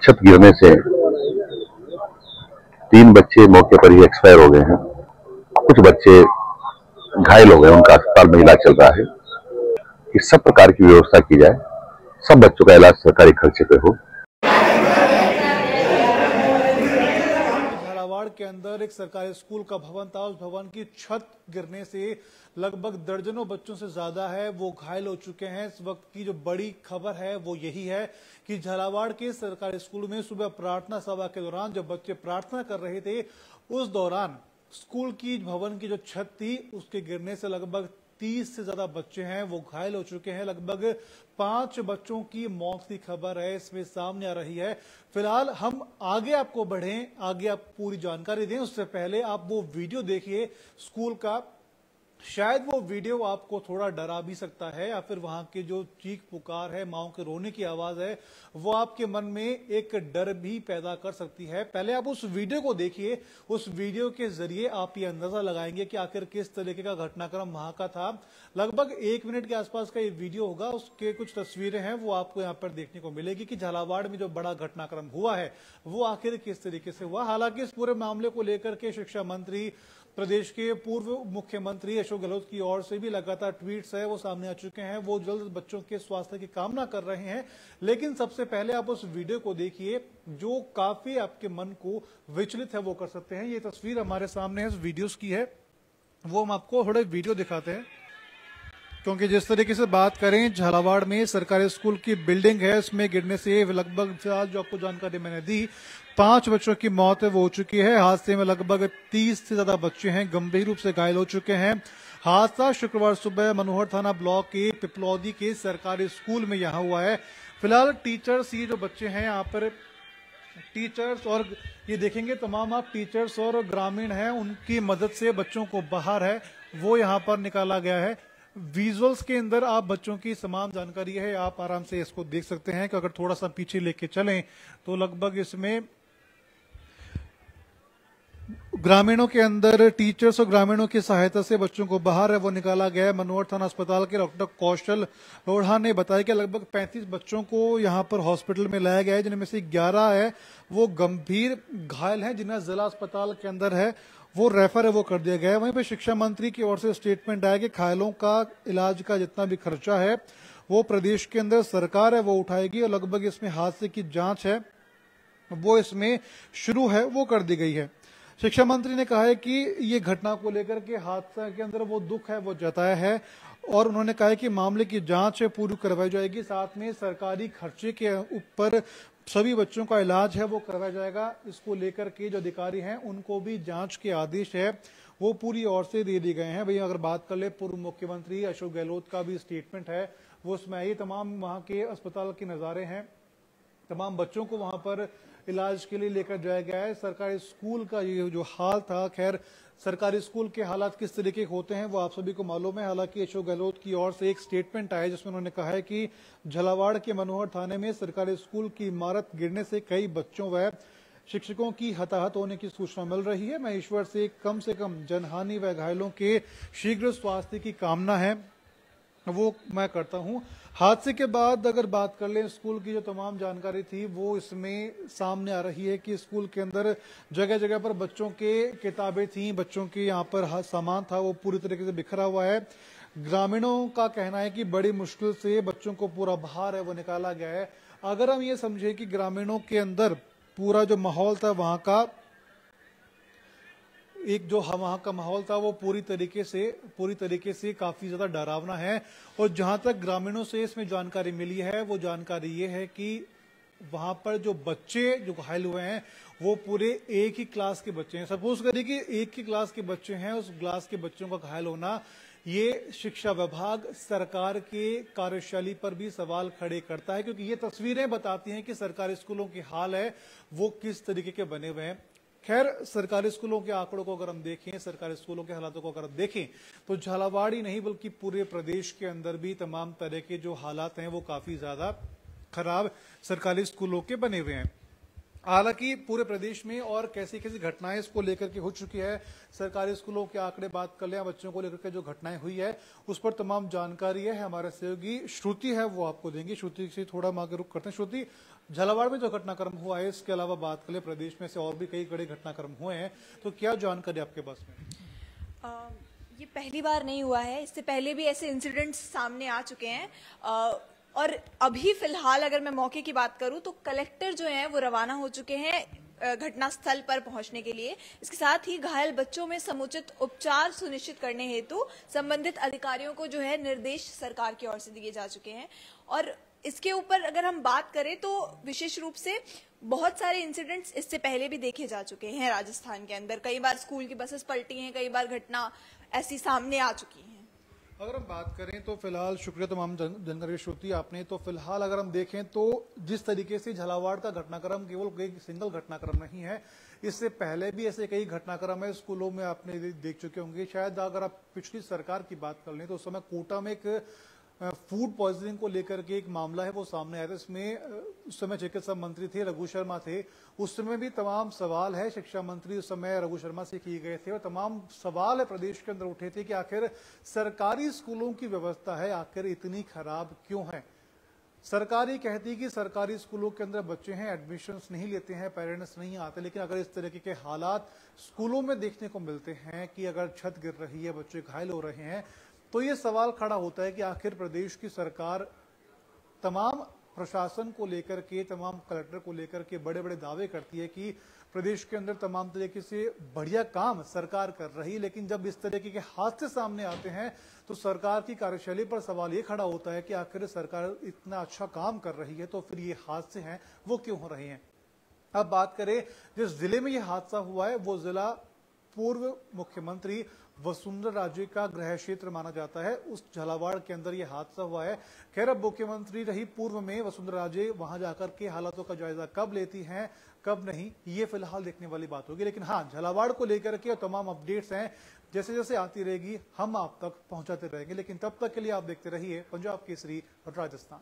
छत गिरने से 3 बच्चे मौके पर ही एक्सपायर हो गए हैं। कुछ बच्चे घायल हो गए, उनका अस्पताल में इलाज चल रहा है। कि सब प्रकार की व्यवस्था की जाए, सब बच्चों का इलाज सरकारी खर्चे पे हो। झालावाड़ के अंदर एक सरकारी स्कूल का भवन था, उस भवन की छत गिरने से लगभग दर्जनों बच्चों से ज्यादा है वो घायल हो चुके हैं। इस वक्त की जो बड़ी खबर है वो यही है कि झालावाड़ के सरकारी स्कूल में सुबह प्रार्थना सभा के दौरान जब बच्चे प्रार्थना कर रहे थे, उस दौरान स्कूल की भवन की जो छत थी उसके गिरने से लगभग 30 से ज्यादा बच्चे हैं वो घायल हो चुके हैं। लगभग 5 बच्चों की मौत की खबर है इसमें सामने आ रही है। फिलहाल हम आगे आपको बढ़ें, आगे आप पूरी जानकारी दें उससे पहले आप वो वीडियो देखिए स्कूल का। शायद वो वीडियो आपको थोड़ा डरा भी सकता है या फिर वहां की जो चीख पुकार है, माओ के रोने की आवाज है, वो आपके मन में एक डर भी पैदा कर सकती है। पहले आप उस वीडियो को देखिए, उस वीडियो के जरिए आप ये अंदाजा लगाएंगे कि आखिर किस तरीके का घटनाक्रम वहां का था। लगभग 1 मिनट के आसपास का ये वीडियो होगा, उसके कुछ तस्वीरें हैं वो आपको यहाँ पर देखने को मिलेगी कि झालावाड़ में जो बड़ा घटनाक्रम हुआ है वो आखिर किस तरीके से हुआ। हालांकि इस पूरे मामले को लेकर के शिक्षा मंत्री, प्रदेश के पूर्व मुख्यमंत्री अशोक गहलोत की ओर से भी लगातार ट्वीट्स है वो सामने आ चुके हैं। वो जल्द बच्चों के स्वास्थ्य की कामना कर रहे हैं। लेकिन सबसे पहले आप उस वीडियो को देखिए जो काफी आपके मन को विचलित है वो कर सकते हैं। ये तस्वीर हमारे सामने है, इस वीडियोस की है, वो हम आपको थोड़े वीडियो दिखाते हैं। क्योंकि जिस तरीके से बात करें, झालावाड़ में सरकारी स्कूल की बिल्डिंग है, इसमें गिरने से लगभग फिलहाल जो आपको जानकारी मैंने दी 5 बच्चों की मौत है वो हो चुकी है। हादसे में लगभग 30 से ज्यादा बच्चे हैं गंभीर रूप से घायल हो चुके हैं। हादसा शुक्रवार सुबह मनोहर थाना ब्लॉक के पिपलौदी के सरकारी स्कूल में यहाँ हुआ है। फिलहाल टीचर्स, ये जो बच्चे हैं यहाँ पर टीचर्स, और ये देखेंगे तमाम आप टीचर्स और ग्रामीण हैं, उनकी मदद से बच्चों को बाहर है वो यहाँ पर निकाला गया है। विजुअल्स के अंदर आप बच्चों की तमाम जानकारी है, आप आराम से इसको देख सकते हैं कि अगर थोड़ा सा पीछे लेके चलें तो लगभग इसमें ग्रामीणों के अंदर टीचर्स और ग्रामीणों की सहायता से बच्चों को बाहर है वो निकाला गया है। मनोहर थाना अस्पताल के डॉक्टर कौशल लोढ़ा ने बताया कि लगभग 35 बच्चों को यहां पर हॉस्पिटल में लाया गया है, जिनमें से 11 है वो गंभीर घायल हैं, जिन्हें जिला अस्पताल के अंदर है वो रेफर है वो कर दिया गया है। वहीं पर शिक्षा मंत्री की ओर से स्टेटमेंट आया कि घायलों का इलाज का जितना भी खर्चा है वो प्रदेश के अंदर सरकार है वो उठाएगी, और लगभग इसमें हादसे की जांच है वो इसमें शुरू है वो कर दी गई है। शिक्षा मंत्री ने कहा है कि ये घटना को लेकर के हादसा के अंदर वो दुख है वो जताया है, और उन्होंने कहा है कि मामले की जांच पूरी करवाई जाएगी, साथ में सरकारी खर्चे के ऊपर सभी बच्चों का इलाज है वो करवाया जाएगा। इसको लेकर के जो अधिकारी हैं उनको भी जांच के आदेश है वो पूरी ओर से दे दिए गए हैं। भैया अगर बात कर ले, पूर्व मुख्यमंत्री अशोक गहलोत का भी स्टेटमेंट है वो उसमें ये तमाम वहां के अस्पताल के नजारे हैं, तमाम बच्चों को वहां पर इलाज के लिए लेकर जाया गया है। सरकारी स्कूल का ये जो हाल था, खैर सरकारी स्कूल के हालात किस तरीके के होते हैं वो आप सभी को मालूम है। हालांकि अशोक गहलोत की ओर से एक स्टेटमेंट आया जिसमें उन्होंने कहा है कि झालावाड़ के मनोहर थाने में सरकारी स्कूल की इमारत गिरने से कई बच्चों व शिक्षकों की हताहत होने की सूचना मिल रही है। मैं ईश्वर से कम जनहानि व घायलों के शीघ्र स्वास्थ्य की कामना है वो मैं करता हूं। हादसे के बाद अगर बात कर लें, स्कूल की जो तमाम जानकारी थी वो इसमें सामने आ रही है कि स्कूल के अंदर जगह जगह पर बच्चों के किताबें थी, बच्चों के यहाँ पर सामान था वो पूरी तरीके से बिखरा हुआ है। ग्रामीणों का कहना है कि बड़ी मुश्किल से बच्चों को पूरा बाहर है वो निकाला गया है। अगर हम ये समझे कि ग्रामीणों के अंदर पूरा जो माहौल था वहां का, एक जो वहां का माहौल था वो पूरी तरीके से काफी ज्यादा डरावना है। और जहां तक ग्रामीणों से इसमें जानकारी मिली है वो जानकारी ये है कि वहां पर जो बच्चे जो घायल हुए हैं वो पूरे एक ही क्लास के बच्चे हैं। सपोज करिए कि एक ही क्लास के बच्चे हैं, उस क्लास के बच्चों का घायल होना ये शिक्षा विभाग सरकार के कार्यशैली पर भी सवाल खड़े करता है, क्योंकि ये तस्वीरें बताती हैं कि सरकारी स्कूलों की हाल है वो किस तरीके के बने हुए हैं। खैर सरकारी स्कूलों के आंकड़ों को अगर हम देखें, सरकारी स्कूलों के हालातों को अगर हम देखें तो झालावाड़ ही नहीं बल्कि पूरे प्रदेश के अंदर भी तमाम तरह के जो हालात हैं वो काफी ज्यादा खराब सरकारी स्कूलों के बने हुए हैं। हालांकि पूरे प्रदेश में और कैसी कैसी घटनाएं इसको लेकर के हो चुकी है, सरकारी स्कूलों के आंकड़े बात कर लें, बच्चों को लेकर के जो घटनाएं हुई है उस पर तमाम जानकारी है हमारे सहयोगी श्रुति है वो आपको देंगी। श्रुति से थोड़ा हम आगे रुक करते हैं। श्रुति, झालावाड़ में जो घटनाक्रम हुआ है इसके अलावा बात कर ले, प्रदेश में से और भी कई बड़े घटनाक्रम हुए हैं, तो क्या जानकारी आपके पास में? ये पहली बार नहीं हुआ है, इससे पहले भी ऐसे इंसिडेंट्स सामने आ चुके हैं। और अभी फिलहाल अगर मैं मौके की बात करूं तो कलेक्टर जो हैं वो रवाना हो चुके हैं घटना स्थल पर पहुंचने के लिए। इसके साथ ही घायल बच्चों में समुचित उपचार सुनिश्चित करने हेतु संबंधित अधिकारियों को जो है निर्देश सरकार की ओर से दिए जा चुके हैं। और इसके ऊपर अगर हम बात करें तो विशेष रूप से बहुत सारे इंसिडेंट्स इससे पहले भी देखे जा चुके हैं राजस्थान के अंदर। कई बार स्कूल की बसेस पलटी हैं, कई बार घटना ऐसी सामने आ चुकी है। अगर हम बात करें तो फिलहाल शुक्रिया तमाम जानकारी श्रुति आपने। तो फिलहाल अगर हम देखें तो जिस तरीके से झालावाड़ का घटनाक्रम केवल एक सिंगल घटनाक्रम नहीं है, इससे पहले भी ऐसे कई घटनाक्रम है स्कूलों में आपने देख चुके होंगे। शायद अगर आप पिछली सरकार की बात कर लें तो उस समय कोटा में एक फूड पॉइजनिंग को लेकर के एक मामला है वो सामने आया था। इसमें उस समय चिकित्सा मंत्री थे, रघु शर्मा थे। उस समय भी तमाम सवाल है शिक्षा मंत्री उस समय रघु शर्मा से किए गए थे और तमाम सवाल है प्रदेश के अंदर उठे थे कि आखिर सरकारी स्कूलों की व्यवस्था है आखिर इतनी खराब क्यों है। सरकारी कहती कि सरकारी स्कूलों के अंदर बच्चे हैं, एडमिशंस नहीं लेते हैं, पेरेंट्स नहीं आते, लेकिन अगर इस तरीके के हालात स्कूलों में देखने को मिलते हैं कि अगर छत गिर रही है, बच्चे घायल हो रहे हैं, तो ये सवाल खड़ा होता है कि आखिर प्रदेश की सरकार तमाम प्रशासन को लेकर के, तमाम कलेक्टर को लेकर के बड़े बड़े दावे करती है कि प्रदेश के अंदर तमाम तरीके से बढ़िया काम सरकार कर रही है, लेकिन जब इस तरीके के हादसे सामने आते हैं तो सरकार की कार्यशैली पर सवाल ये खड़ा होता है कि आखिर सरकार इतना अच्छा काम कर रही है तो फिर ये हादसे हैं वो क्यों हो रहे हैं। अब बात करें जिस जिले में ये हादसा हुआ है वो जिला पूर्व मुख्यमंत्री वसुंधरा राजे का गृह क्षेत्र माना जाता है। उस झालावाड़ के अंदर यह हादसा हुआ है। खैर अब मुख्यमंत्री रही पूर्व में वसुंधरा राजे वहां जाकर के हालातों का जायजा कब लेती हैं कब नहीं, ये फिलहाल देखने वाली बात होगी। लेकिन हाँ, झालावाड़ को लेकर के तमाम अपडेट्स हैं, जैसे जैसे आती रहेगी हम आप तक पहुंचाते रहेंगे। लेकिन तब तक के लिए आप देखते रहिए पंजाब केसरी और राजस्थान।